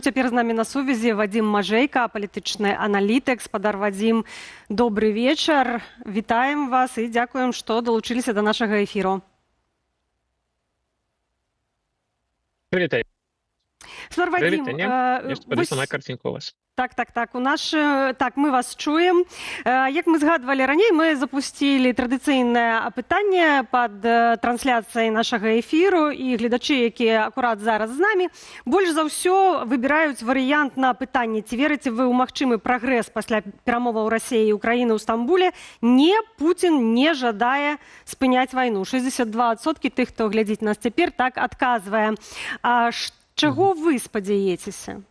Цяпер з намі на сувязі Вадзім Мажэйка, палітычны аналітык. Спадар Вадзім, добры вечар. Вітаем вас і дзякуем, што далучыліся да нашага эфіру. Привет, Спадар Вадзім, на картинку у вас. Так, мы вас чуем. Як мы згадвалі раней, мы запусцілі традыцыйнае апытанне пад трансляцыяй нашага эфіру, і гледачы, якія акурат зараз з намі, больш за ўсё выбіраюць варыянт на пытанне, ці верыце вы ў магчымы прагрэс пасля перамоваў Расіі і Украіны ў Стамбуле. Не, Пуцін не жадае спыняць вайну. 62% тых, хто глядзіць нас цяпер, так адказвае. Чаго вы спадзяецеся?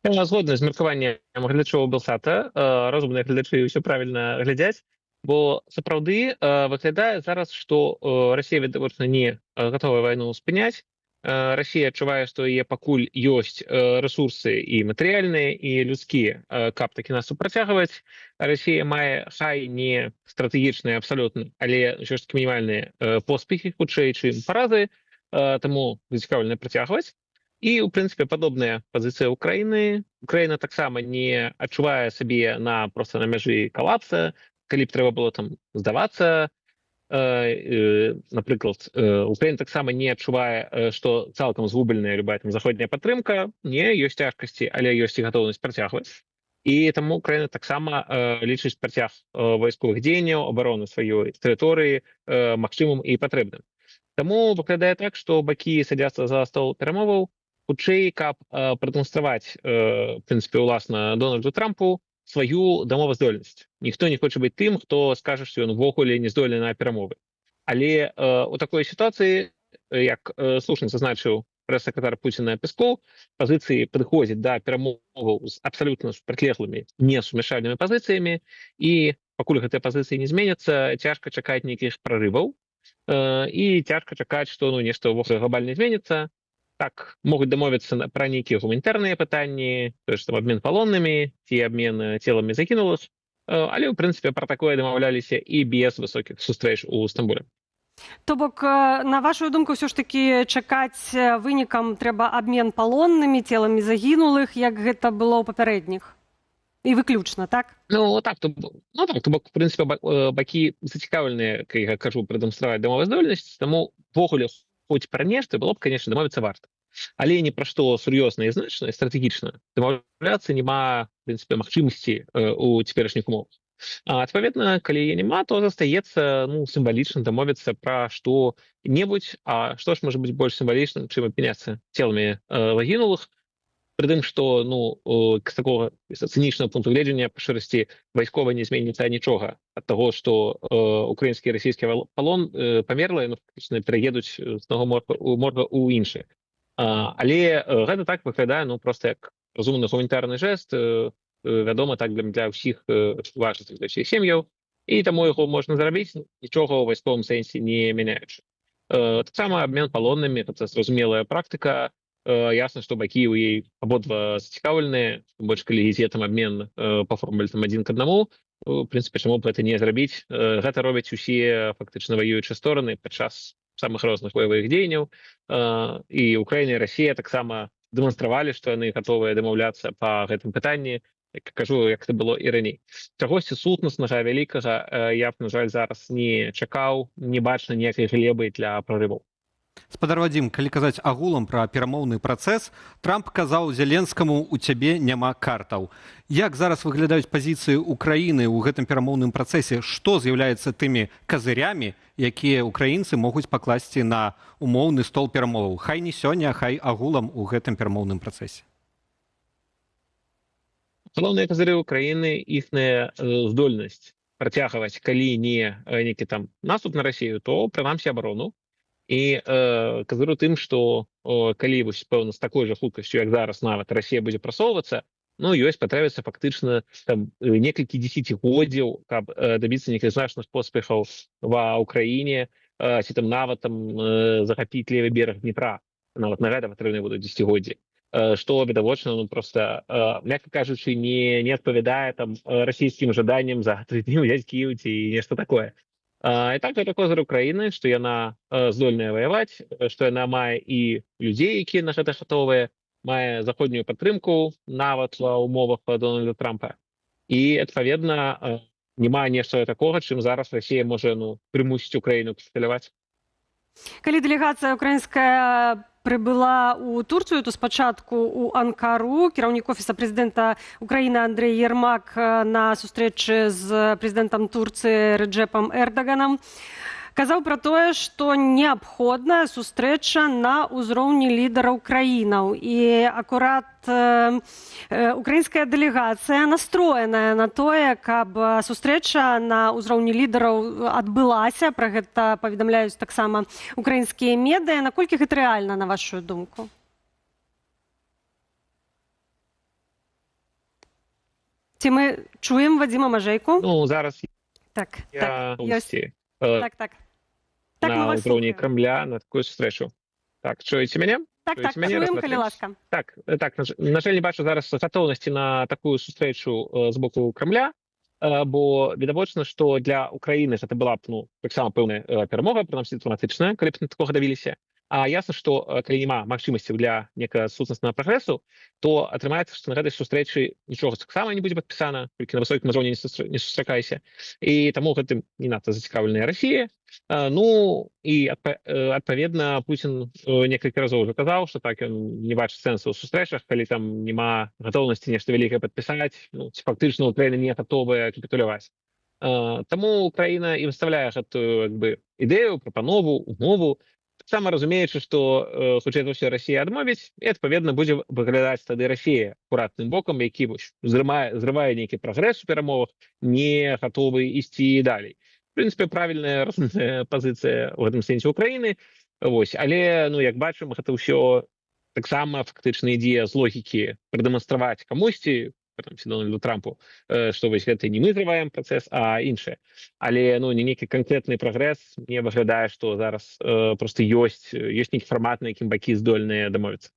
Я згодна з меркаваннем гледачоў Белсата. Разумныя гледачы ўсё правільна глядзяць, бо сапраўды выглядае зараз, што Расія відавочна не гатовая вайну спыняць. Расія адчувае, што яе пакуль ёсць рэсурсы і матэрыяльныя, і людскія, каб такі наступ працягваць. Расія мае хай не стратэгічныя абсалютна, але ўсё ж такі мінімальныя поспехі, хутчэй, чым паразы, таму зацікаўлены працягваць. І, у прынцыпе, падобная пазіцыя Украіны. Украіна таксама не адчувае сабе проста на мяжы калапса, калі б трэба было там здавацца. Напрыклад, Украіна таксама не адчувае, што цалкам згубленая любая там заходняя падтрымка. Не, ёсць цяжкасці, але ёсць і гатоўнасць працягваць. І таму Украіна таксама лічыць працяг вайсковых дзеянняў, абароны сваёй тэрыторыі магчымым і патрэбным. Таму выглядае так, што бакі садзяцца за стол перамоваў, хутчэй, каб прадэманстраваць, в прынцыпе, уласна Дональду Трампу сваю дамоваздольнасць. Ніхто не хоча быць тым, хто скажа, што ён увогуле не здольны на перамовы. Але у такой сітуацыі, як слушна зазначыў прэс-сакратар Пуціна Пескоў, пазіцыі падыходзяць да перамоваў з абсалютна супрацьлеглымі, несумяшальнымі пазіцыямі, і пакуль гэтыя пазіцыі не зменяцца, цяжка чакаць нейкіх прарываў, і цяжка чакаць, што нешта ўвогуле глобальна зменіцца. Так, могуць дамовіцца пра нейкія гуманітарныя пытанні, то есть там абмен палоннымі ці абмен целамі загінулых, але, ў прынцыпе, пра такое дамаўляліся і без высокіх сустрэч у Стамбуле. То бок, на вашу думку, ўсё ж такі чакаць вынікам трэба абмен палоннымі, целамі загінулых, як гэта было ў папярэдніх? І выключна, так? То бок, в прынцыпе, бакі зацікаўленыя, як я кажу, прадэманстраваць дамоваздольнасць, таму ввогуле хоць пра нешта было б, конечно, дамовіцца варта. Але ні пра што сур'ёзна і значна, стратэгічна дамаўляцца няма, в прынцыпе, магчымасці у цяперашніх умовах. Адпаведна, калі яе няма, то застаецца сімвалічна дамовіцца пра што-небудзь, а што ж можа быць больш сімвалічным, чым абмяняцца целамі загінулых, пры тым, што з такога цынічнага пункту гледжання па шчырасці вайскова не зменіцца нічога ад таго, што украінскі і расійскі палон памерлыя, фактычна пераедуць з однаго морга ў іншы. Але гэта так выглядае проста як разумны гуманітарны жэст, вядома, так для ўсіх важных, для ўсіх сем'яў, і таму яго можна зрабіць, нічога ў вайсковым сэнсе не мяняючы. Таксама абмен палоннымі, гэта зразумелая практыка. Ясна, што бакі ў ей абодва зацікаўленыя, больш калі ідзе там абмен па формуле 1 к 1. В прынцыпе, чаму б гэта не зрабіць? Гэта робяць усе фактычна ваюючыя стороны падчас самых розных баявых дзеянняў. І Украіна і Расія таксама дэманстравалі, што яны гатовыя дамаўляцца па гэтым пытанні. Як кажу, як это было і раней. Чагосьці сутнаснага, вялікага я б, на жаль, зараз не чакаў, не бачна ніякай глебы для прарываў. Спадар Вадзім, калі казаць агулам пра перамоўны працэс, Трамп казаў Зеленскаму: «У цябе няма картаў». Як зараз выглядаюць пазіцыі Украіны ў гэтым перамоўным працэсе? Што з'яўляецца тымі казырямі, якія украінцы могуць пакласці на умоўны стол перамоваў? Хай не сёння, хай агулам у гэтым перамоўным працэсе. Галоўныя казыры Украіны, іхная здольнасць працягваць, калі не нейкі там наступ на Расію, то прынамсі абарону. І казыру тым, што калі пэўна з такой жа хуткасцю, як зараз нават Расія будзе прасоўвацца, ёсць патрэбіцца фактычна некалькі дзесяцігоддзяў, каб дабіцца нейкіх значных поспехаў ва ўкраіне, ці там нават захапіць левы бераг Дніпра. Нават на гэта патрэбны будуць дзесяцігоддзі. Што відавочна, проста, мякка кажучы, не адпавядае там расійскім жаданням за 3 дні ўзяць Кіеў ці нешта такое. І так, гэта козыр Украіны, што яна здольная ваяваць, што яна мае і людзей, якія на гэта гатовыя, мае заходнюю падтрымку нават ва ўмовах Дональда Трампа. І адпаведна няма нешта такога, чым зараз Расія можа прымусіць Украіну капітуляваць. Калі дэлегацыя украінская прыбыла ў Турцыю, то спачатку ў Анкару кіраўнік офіса прэзідэнта Украіны Андрэй Ермак на сустрэчы з прэзідэнтам Турцыі Рэджэпам Эрдаганам казаў пра тое, што неабходная сустрэча на ўзроўні лідараў краінаў. І акурат украінская дэлегацыя настроеная на тое, каб сустрэча на ўзроўні лідараў адбылася. Пра гэта паведамляюць таксама украінскія медыа. Наколькі гэта рэальна, на вашу думку? Ці мы чуем Вадзіма Мажэйку? Зараз Так, ёсць так. на ўзроўні Крамля на такую сустрэчу. Так, чуеце мяне? Так, чуем, калі ласка. Так, на жаль, не бачу зараз гатоўнасці на такую сустрэчу з боку Крамля, бо відавочна, што для Украіны гэта была б таксама пэўная перамога, прынамсі дыпламатычная, калі б на такога дабіліся. А ясна, што калі няма магчымасцяў для некага сутнаснага прагрэсу, то атрымаецца, што на гэтай сустрэчы нічога таксама не будзе падпісана, толькі на высокім узроўні не сустракайся. І таму гэтым не надта зацікаўленая Расія. І адпаведна Пуцін некалькі разоў уже казаў, што так ён не бачыць сэнсу ў сустрэчах, калі там няма гатоўнасці нешта вялікае падпісаць, ці фактычна Украіна не гатовая капітуляваць. Таму Украіна і выставляе гэтую ідэю, прапанову, умову, таксама разумеючы, што хутчэй за ўсё Расія адмовіць, і адпаведна будзе выглядаць тады Расія акуратным бокам, які зрывае нейкі прагрэс у перамовах, не гатовы ісці далей. В прынцыпе, правільная разумная пазіцыя ў гэтым сэнсе Украіны. Але, як бачым, гэта ўсё таксама фактычна ідзе з логікі прадэманстраваць камусьці, Дональду Трампу, што гэта не мы зрываем працэс, а іншае. Але не нейкі канкрэтны прагрэс, мне выглядае, што зараз проста ёсць нейкі фармат, на якім бакі здольныя дамовіцца.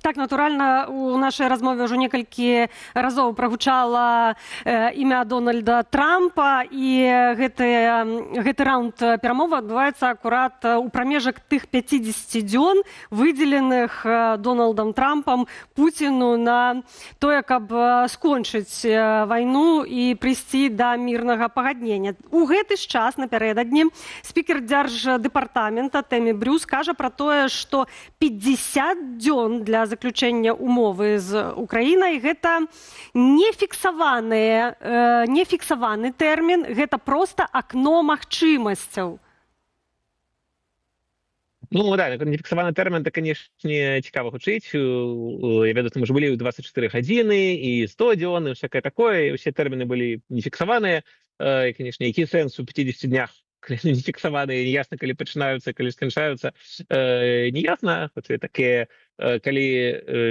Так, натуральна, у нашай размове ўжо некалькі разоў прагучала імя Дональда Трампа, і гэты раунд перамовы адбываецца акурат у прамежак тых 50 дзён, выдзеленых Дональдам Трампам Пуціну на тое, каб скончыць вайну і прыйсці да мірнага пагаднення. У гэты ж час, напярэдадні, спікер дзярждэпартамента Тэмі Брюс кажа пра тое, што 50 дзён для заключэння умовы з Украінай гэта не фіксаваны тэрмін, гэта проста акно магчымасцяў. Нефіксаваны тэрмін, канешне, цікава гучыць. Я ведаю, мы ж былі ў 24 гадзіны і 100 дзён, і всякае такое, і ўсе тэрміны былі нефіксаваныя. І, канешне, які сэнс у 50 днях, калі не фіксаваныя, неясна, калі пачынаюцца, калі сканчаюцца, неясна, такія, калі,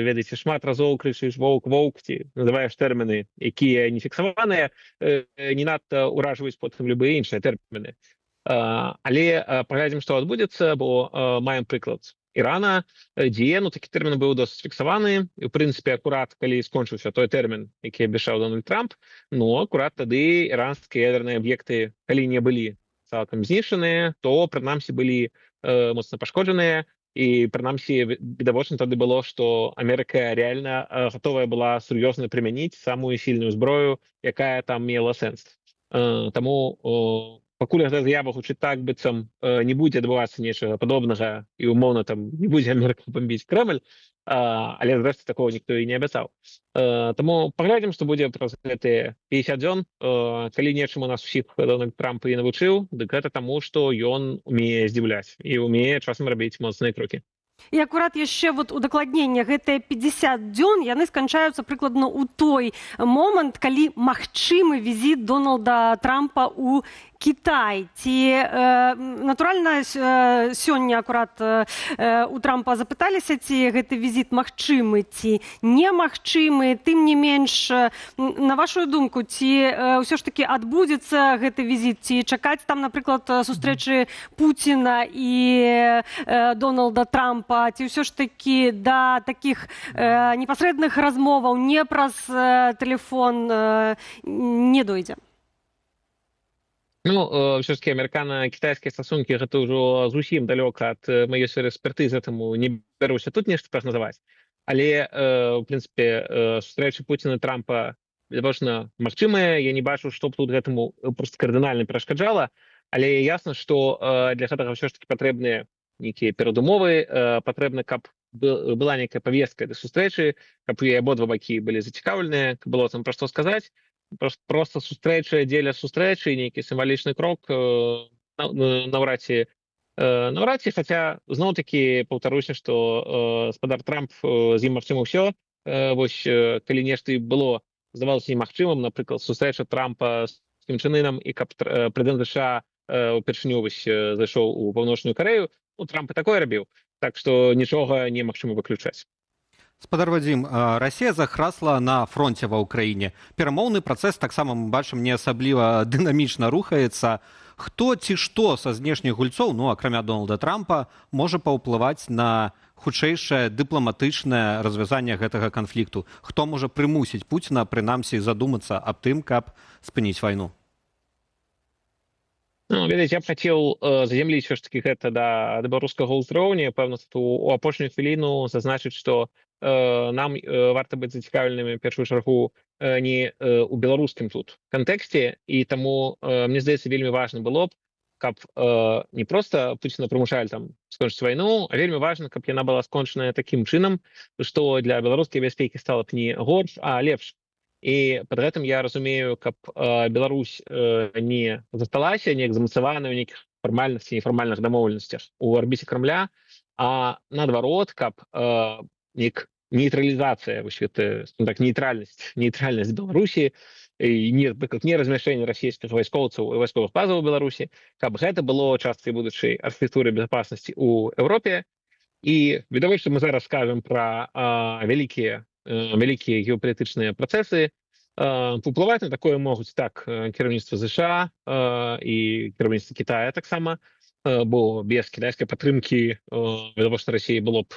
ведаеце, шмат разоў крычыш «воўк», ці называеш тэрміны, якія не фіксаваныя, не надта ўражваюць потым любыя іншыя тэрміны. Але паглядзім, што адбудзецца, бо маем прыклад Ірана, дзе такі тэрмін быў досыць фіксаваны. І, ў прынцыпе, акурат, калі скончыўся той тэрмін, які абяцаў Дональд Трамп, акурат тады іранскія ядерныя аб'екты, калі не былі цалкам знішчаныя, то, прынамсі, былі моцна пашкоджаныя. І, прынамсі, відавочна тады было, што Амерыка реальна гатовая была сур'ёзна прымяніць самую сільную зброю, якая там мела сэнс. Таму пакуль гэта з'ява гучыць так, быццам не будзе адбывацца нечага падобнага і умоўна там не будзе Амерыка бамбіць Крэмль, але зрэшты такого ніхто і не абяцаў. Таму паглядзім, што будзе праз гэтыя 50 дзён. Калі нечым у нас усіх Дональд Трамп і навучыў, дык гэта таму, што ён умее здзіўляць і умее часам рабіць моцныя крокі. І акурат яшчэ удакладнення, гэтыя 50 дзён, яны сканчаюцца прыкладна ў той момант, калі магчымы візіт Дональда Трампа ў Кітай. Ці, натуральна, сёння акурат у Трампа запыталіся, ці гэты візіт магчымы, ці немагчымы. Тым не менш, на вашу думку, ці ўсё ж такі адбудзецца гэты візіт, ці чакаць там, напрыклад, сустрэчы Пуціна і Дональда Трампа, ці ўсё ж такі да такіх непасрэдных размоваў не праз тэлефон не дойдзе? Все ж таки амерыкана-кітайскія стасункі гэта ўжо зусім далёка ад маёй сферы экспертызы, таму не бяруся тут нешта прагназаваць. Але в прынцыпе сустрэчы Пуціна і Трампа відавочна магчымыя. Я не бачу, што б тут гэтаму просто кардынальна перашкаджала, але ясна, што для гэтага ўсё ж таки патрэбныя нейкія перадумовы, патрэбна, каб была нейкая павестка да сустрэчы, каб і абодва бакі былі зацікаўленыя, каб было там пра што сказаць. Просто сустрэча дзеля сустрэчы, нейкі сімвалічны крок наўрад ці, хаця зноў-такі паўтаруся, што гаспадар Трамп, з ім магчыма ўсё. Вось калі нешта і было, здавалося немагчымым, напрыклад, сустрэча Трампа з Кім Чен Ынам, і каб прэзідэнт США упершыню зайшоў у Паўночную Карэю, Трамп і такое рабіў. Так што нічога немагчыма выключаць. Спадар Вадзім, Расія захрасла на фронце ва ўкраіне. Перамоўны працэс таксама, мы бачым, не асабліва дынамічна рухаецца. Хто ці што са знешніх гульцоў, акрамя Дональда Трампа, можа паўплываць на хутчэйшае дыпламатычнае развязанне гэтага канфлікту? Хто можа прымусіць Пуціна, прынамсі, задумацца аб тым, каб спыніць вайну? Ведаеце, я б хацеў заземліць ўсё ж такі гэта да беларускага ўзроўня. Пэўна, у апошнюю хвіліну зазначыць, што нам варта быць зацікаўленымі, в першую чаргу, не ў беларускім тут кантэксце, і таму, мне здаецца, вельмі важна было б, каб не проста Пуціна прымушалі там скончыць вайну, а вельмі важна, каб яна была скончаная такім чынам, што для беларускай бяспекі стала б не горш, а лепш. І пад гэтым я разумею, каб Беларусь не засталася неяк замацавана ў нейкіх фармальных ці нефармальных дамоўленасцях у арбіце Крамля, а наадварот, каб нейтралізацыя, нейтральнасць Беларусі, не размяшчэнне расійскіх вайскоўцаў і вайсковых базаў у Беларусі, каб гэта было часткай будучай архітэктуры безопасности ў Еўропе. І відавочна, мы зараз скажам пра вялікія геапалітычныя працэсы. Уплываць на такое могуць так кіраўніцтва США і кіраўніцтва Китая таксама, бо без кітайскай падтрымкі відавочна Расіі было б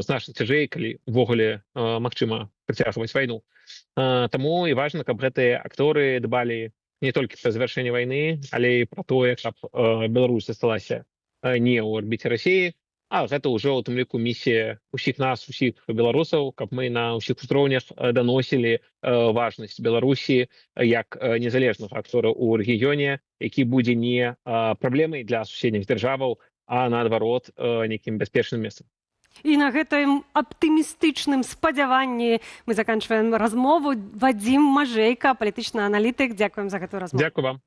значна цяжэй, калі ўвогуле магчыма працягваць вайну. Таму і важна, каб гэтыя акторы дбалі не толькі пра завяршэнне вайны, але і пра тое, каб Беларусь засталася не ў арбіце Расіі, а гэта ўжо ў тым ліку місія усіх нас, усіх беларусаў, каб мы на ўсіх узроўнях даносілі важнасць Беларусі як незалежнага актора ў рэгіёне, які будзе не праблемай для суседніх дзяржаваў, а наадварот нейкім бяспечным месцам. І на гэтым аптымістычным спадзяванні мы заканчваем размову. Вадзім Мажэйка, палітычны аналітык. Дзякуем за гэтую размову. Дзякую вам.